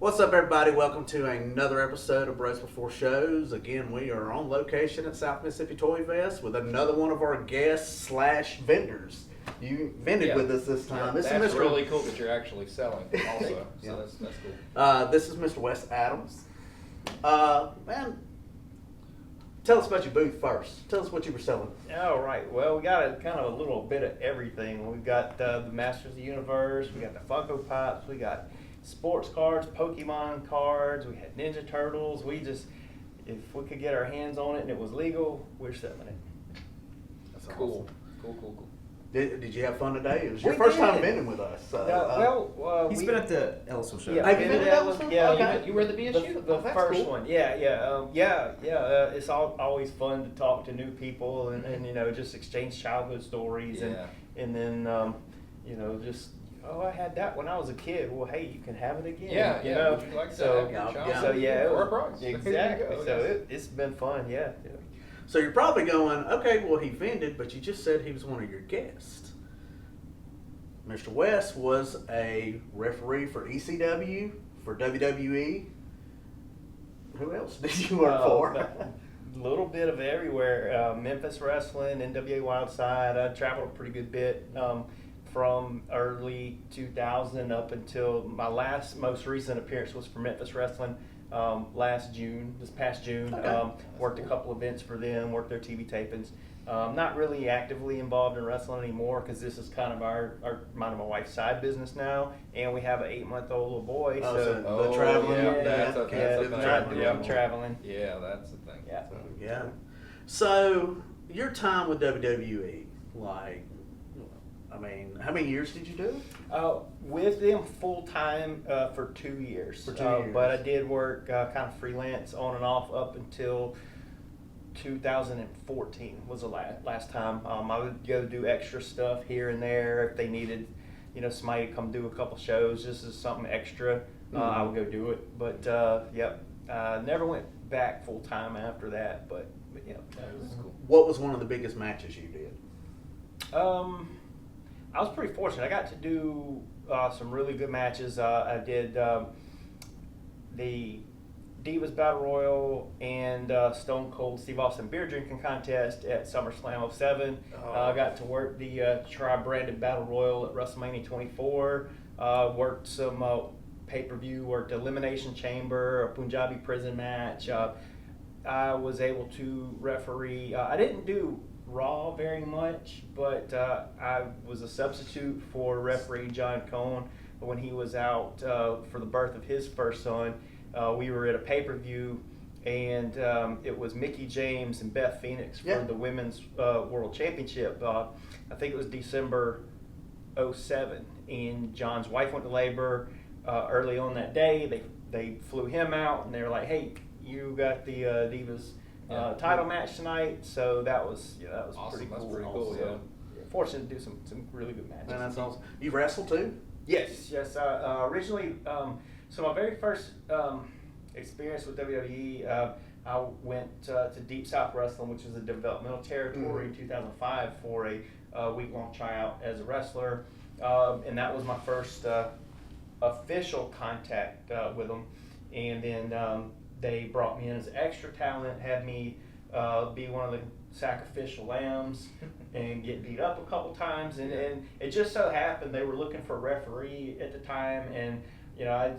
What's up, everybody? Welcome to another episode of Bros Before Shows. Again, we are on location at South Mississippi Toy Fest with another one of our guests slash vendors. You vended with us this time. This That's is Mr. really cool that you're actually selling also. Yeah. So that's cool. This is Mr. Wes Adams. Man, tell us about your booth first. Tell us what you were selling. All right. Well, we got a kind of a little bit of everything. We've got the Masters of the Universe. We got the Funko Pops. We got sports cards, Pokemon cards. We had Ninja Turtles. If we could get our hands on it and it was legal, we're selling it. That's Cool. awesome. Cool. Did you have fun today? It was your We first did. time vending with us. He's been at the Ellisville show. Yeah, Have you been been at to Ellisville? Yeah, Okay. You were at the BSU? The Oh, that's first cool. one. It's always fun to talk to new people and just exchange childhood stories Yeah. and then just. Oh, I had that when I was a kid. Well, hey, you can have it again. Yeah. Would you like to So, have your child? yeah. So yeah, For a price. There you exactly. go, So yes. it's been fun. Yeah. So you're probably going, okay, well, he vended, but you just said he was one of your guests. Mr. West was a referee for ECW, for WWE. Who else did you work for? A little bit of everywhere. Memphis Wrestling, NWA Wildside. I traveled a pretty good bit from early 2000 up until my most recent appearance was for Memphis Wrestling this past June. Okay. Worked a couple events for them, worked their TV tapings. Not really actively involved in wrestling anymore because this is kind of mine and my wife's side business now, and we have an 8-month-old little boy. The traveling. Yeah, that's a the thing. not doing Yeah. traveling. Yeah, that's the thing. Yeah. So, Yeah. So your time with WWE, how many years did you do? With them full time for 2 years. For 2 years. But I did work kind of freelance on and off up until 2014 was the last time. I would go do extra stuff here and there if they needed, somebody to come do a couple shows. This is something extra. I would go do it. But never went back full time after that. But that was cool. What was one of the biggest matches you did? I was pretty fortunate. I got to do some really good matches. I did the Divas Battle Royal and Stone Cold Steve Austin beer drinking contest at SummerSlam 07. I got to work the tri-branded Battle Royal at WrestleMania 24. Worked some pay-per-view, worked Elimination Chamber, a Punjabi prison match. I was able to referee. I didn't do Raw very much, but I was a substitute for referee John Cohn when he was out for the birth of his first son. We were at a pay-per-view, and it was Mickie James and Beth Phoenix for the Women's World Championship. I think it was December 07, and John's wife went to labor early on that day. They flew him out, and they were like, "Hey, you got the Divas title match tonight." So that was Awesome. pretty That's cool. pretty cool, So, fortunate to do some really good matches. And that's awesome. You wrestled too? Yes. Originally, so my very first experience with WWE, I went to Deep South Wrestling, which is a developmental territory, in 2005 for a week-long tryout as a wrestler, and that was my first official contact with them. And then they brought me in as extra talent, had me be one of the sacrificial lambs and get beat up a couple times, and it just so happened they were looking for a referee at the time, and I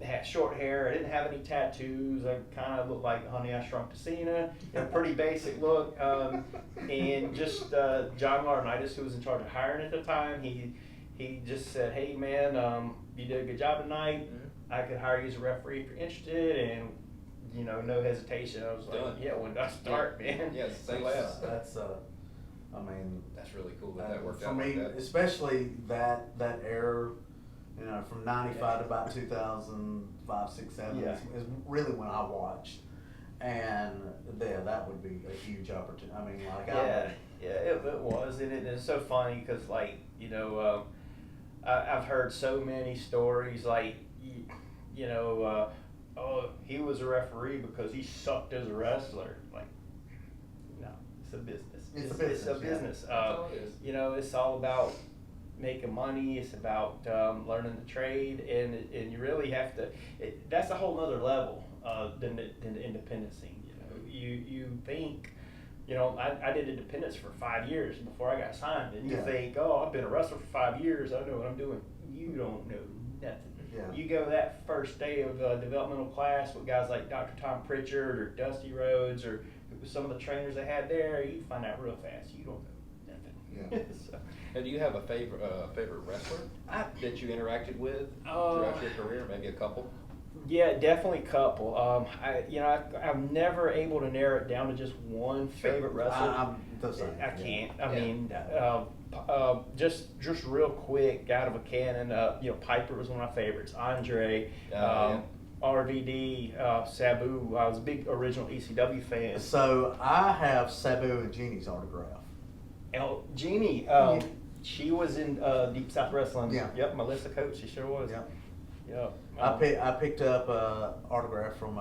had short hair, I didn't have any tattoos, I kind of looked like Honey, I Shrunk to Cena, pretty basic look, and just John Laurinaitis, who was in charge of hiring at the time, he just said, "Hey man, you did a good job tonight, I could hire you as a referee if you're interested," and no hesitation. I was like, Done. "Yeah, when do I start, man?" Yes, say less. That's That's really cool that worked for out me, like that. especially that era, from 95 to about 2005, 6, 7 Yeah. is really when I watched. And that would be a huge opportunity. I mean, It was, and it's so funny because, I've heard so many stories, oh, he was a referee because he sucked as a wrestler. Like, no, it's a business. It's a business, yeah. business. That's all it is. It's all about making money. It's about learning the trade, and you really have to. That's a whole other level than the independent scene. You think. I did independence for 5 years before I got signed, and you think, oh, I've been a wrestler for 5 years, I know what I'm doing. You don't know nothing. Yeah. You go that first day of developmental class with guys like Dr. Tom Pritchard or Dusty Rhodes or some of the trainers they had there, you find out real fast you don't know nothing. Yeah. So, And do you have a favorite wrestler that you interacted with throughout your career? Maybe a couple. yeah, definitely a couple. I'm never able to narrow it down to just one favorite wrestler. I'm the same. I can't. I Yeah. mean, just real quick, out of a cannon. Piper was one of my favorites. Andre, RVD, Sabu. I was a big original ECW fan. So I have Sabu and Jeannie's autograph. Jeannie, she was in Deep South Wrestling. Yeah. Yep, Melissa Coates. She sure was. Yep. Yep. I picked up autograph from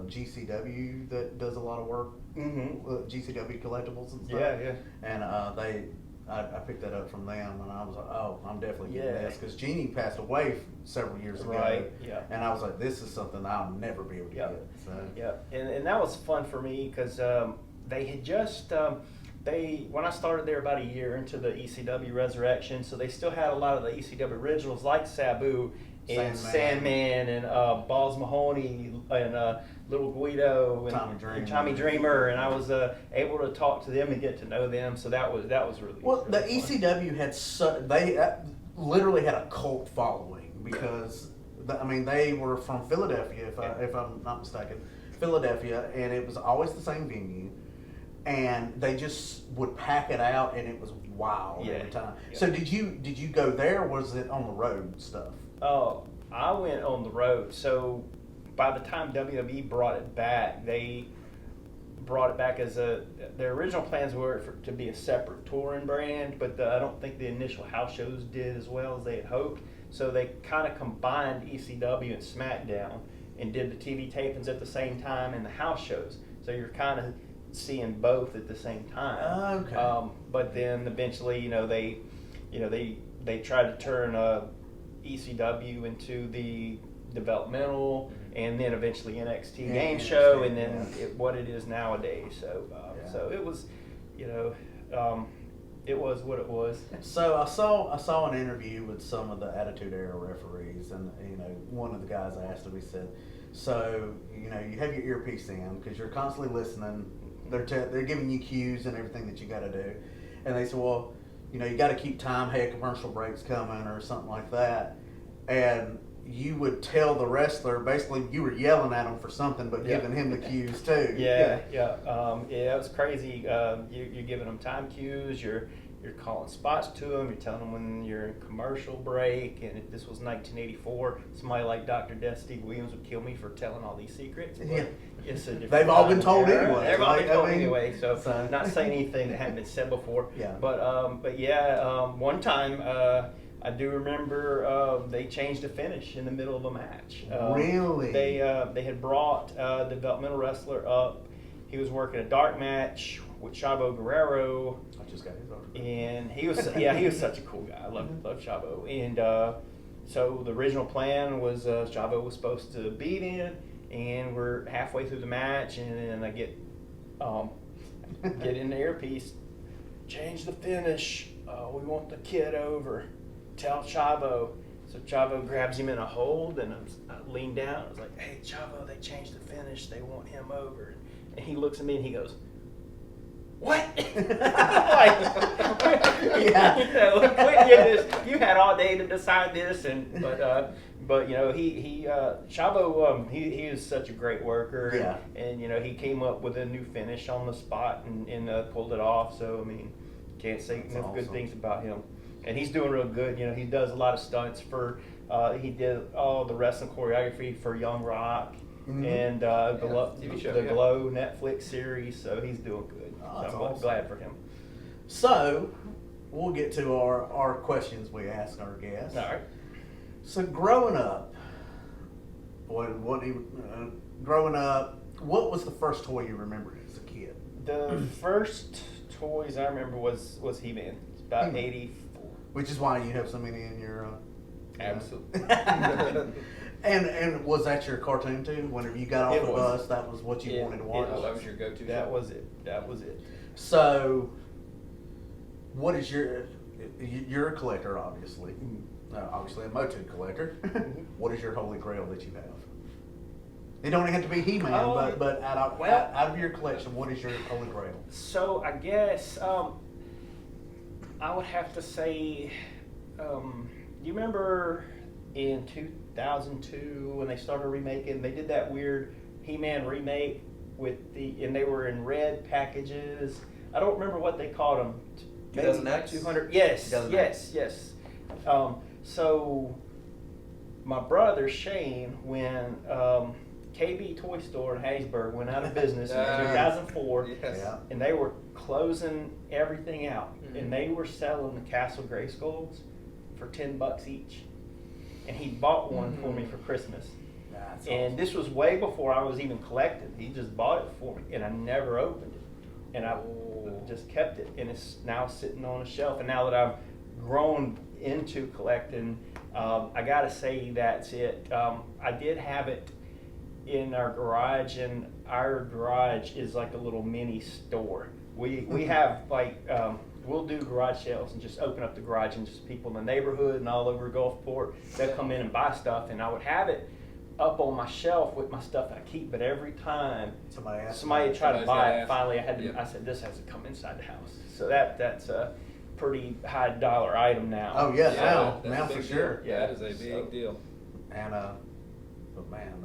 GCW that does a lot of work. GCW Collectibles and stuff. Yeah. And I picked that up from them, and I was like, oh, I'm definitely getting Yeah. this because Jeannie passed away several years ago. Right, yeah. And I was like, this is something I'll never be able to Yep. get. So. Yeah, and that was fun for me because they had just when I started there about a year into the ECW Resurrection, so they still had a lot of the ECW originals like Sabu and Sandman and Balls Mahoney and Little Guido and Tommy Dreamer, and I was able to talk to them and get to know them. So that was really Well. really The fun. ECW had they literally had a cult following because they were from Philadelphia, if I'm not mistaken, Philadelphia, and it was always the same venue. And they just would pack it out, and it was wild every time. Yeah. So did you go there, or was it on the road stuff? Oh, I went on the road. So by the time WWE brought it back, they brought it back as their original plans were to be a separate touring brand, but I don't think the initial house shows did as well as they had hoped. So they kind of combined ECW and SmackDown and did the TV tapings at the same time and the house shows. So you're kind of seeing both at the same time. Okay. But then eventually, they tried to turn ECW into the developmental, and then eventually NXT game show, and then what it is nowadays. So, so it was, it was what it was. So I saw an interview with some of the Attitude Era referees, and one of the guys asked him. He said, "So you have your earpiece in because you're constantly listening. They're giving you cues and everything that you got to do." And they said, "Well, you got to keep time. Hey, a commercial break's coming or something like that." And you would tell the wrestler, basically, you were yelling at him for something, but giving him the cues too. It was crazy. You're giving them time cues. You're calling spots to them. You're telling them when you're in commercial break. And if this was 1984, somebody like Dr. Death Steve Williams would kill me for telling all these secrets. But it's a different They've all been time told era. anyway. They've all been told anyway. So not saying anything that hadn't been said before. Yeah. But one time I do remember they changed the finish in the middle of a match. Really? They had brought a developmental wrestler up. He was working a dark match with Chavo Guerrero. I just got his autograph. And he was such a cool guy. I love Chavo. And so the original plan was Chavo was supposed to beat him, and we're halfway through the match, and then I get in the earpiece, change the finish. We want the kid over. Tell Chavo. So Chavo grabs him in a hold, and I lean down. I was like, "Hey, Chavo, they changed the finish. They want him over." And he looks at me and he goes, "What?" You had all day to decide this, but Chavo, he is such a great worker, and he came up with a new finish on the spot and pulled it off. So I mean, can't say enough good things about him, and he's doing real good. He does a lot of stunts for. He did all the wrestling choreography for Young Rock. Mm-hmm. And TV show, Glow Netflix series, so he's doing good. Oh, that's I'm awesome. glad for him. So we'll get to our questions we ask our guests. All right. So growing up, growing up, what was the first toy you remembered as a kid? The first toys I remember was He-Man. It's about He-Man. 84. Which is why you have so many in your. Absolutely. And was that your cartoon too? Whenever you got off the bus, that was what you wanted to watch. That was your go-to. That was it. That was it. So, what is you're a collector, obviously. Obviously a Motu collector. What is your holy grail that you have? It don't have to be He-Man, but out of your collection, what is your holy grail? So I guess I would have to say, you remember in 2002 when they started remaking? They did that weird He-Man remake and they were in red packages. I don't remember what they called them. 2000X? 200. Yes, 2000X. yes. So my brother Shane, when KB Toy Store in Hattiesburg went out of business in 2004, and they were closing everything out, and they were selling the Castle Grayskulls for $10 each, and he bought one for me for Christmas. That's And awesome. this was way before I was even collecting. He just bought it for me, and I never opened it, and I just kept it, and it's now sitting on a shelf. And now that I've grown into collecting, I gotta say that's it. I did have it in our garage, and our garage is like a little mini store. We have like we'll do garage sales and just open up the garage, and just people in the neighborhood and all over Gulfport, they'll come in and buy stuff, and I would have it up on my shelf with my stuff that I keep, but every time somebody tried to buy it, finally I said, this has to come inside the house. So that's a pretty high dollar item now. Oh yeah, now for sure. Yeah, that is a big deal. And but man,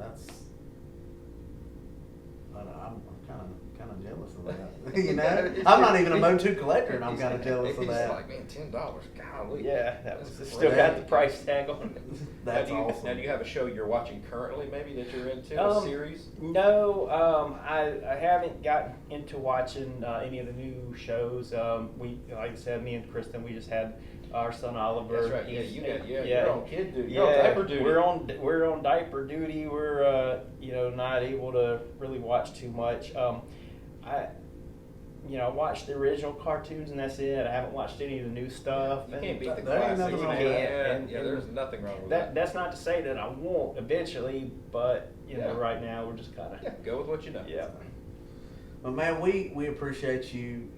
I'm kind of jealous of that. You know, I'm not even a Motu collector, and I'm kind of jealous of that. He's like, man, $10, golly. Yeah, it's still got the price tag on it. That's now, awesome. Now, do you have a show you're watching currently, maybe that you're into, a series? No, I haven't gotten into watching any of the new shows. We, like I said, me and Kristen, we just had our son Oliver. That's right. You're on kid duty. You're on diaper duty. We're on diaper duty. We're not able to really watch too much. I watched the original cartoons, and that's it. I haven't watched any of the new stuff. You can't beat the There ain't classics. nothing wrong with that. There's nothing wrong with that. That's not to say that I won't eventually, but right now we're just kind of go with what you know. Yeah. Well, man, we appreciate you,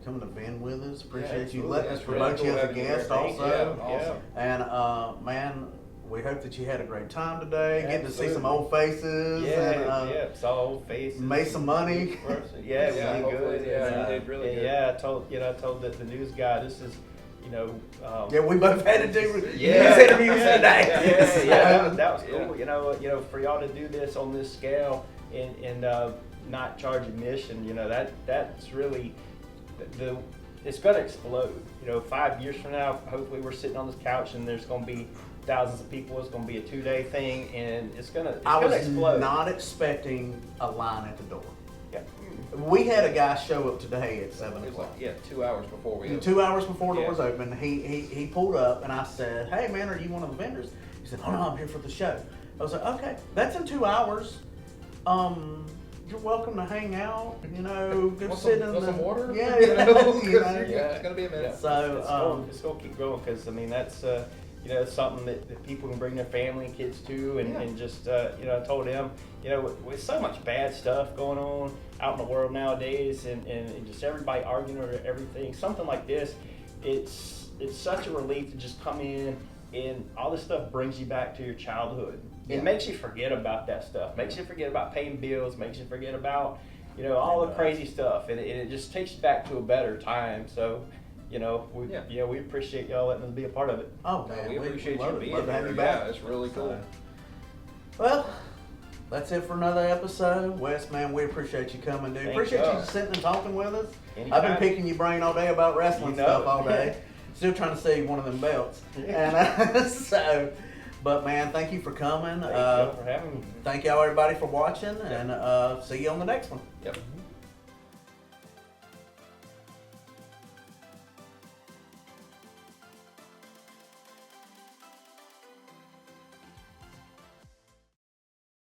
coming to Vin with us. Appreciate you absolutely. letting us It's really promote cool you as a having you guest here. also. Yeah, awesome. And man, we hope that you had a great time today. Getting to see some Absolutely. old faces. And, saw old faces. made some money. Yeah, it was really hopefully, good. yeah, you did really good. Yeah, I told the news guy this is, Yeah, we both had to do news Yeah. interviews today. Yeah, that was cool. For y'all to do this on this scale and not charge admission, that's really it's gonna explode. 5 years from now, hopefully we're sitting on this couch and there's gonna be thousands of people. It's gonna be a 2-day thing, and it's gonna explode. Not expecting a line at the door. Yeah. We had a guy show up today at 7 It was o'clock. like, 2 hours before we opened. 2 hours before Yeah. doors open, he pulled up, and I said, "Hey man, are you one of the vendors?" He said, "Oh no, I'm here for the show." I was like, "Okay, that's in 2 hours. You're welcome to hang out. Go sit in the some water. Yeah, It's gonna be a minute. So it's gonna keep growing, because that's something that people can bring their family and kids to, and just I told them, with so much bad stuff going on out in the world nowadays, and just everybody arguing over everything, something like this, it's such a relief to just come in, and all this stuff brings you back to your childhood. It makes you forget about that stuff. Makes you forget about paying bills. Makes you forget about all the crazy stuff, and it just takes you back to a better time. So. We appreciate y'all letting us be a part of it. oh man, we appreciate you love being to have here. you back. Yeah, it's really cool. Well, that's it for another episode. Wes, man, we appreciate you coming, dude. Thank Appreciate y'all. you sitting and talking with us. Anytime. I've been picking your brain all day about wrestling stuff all day. Still trying to save one of them belts. Yeah. And but man, thank you for coming. Thank y'all for having me. Thank y'all everybody for watching, and see you on the next one. Yep.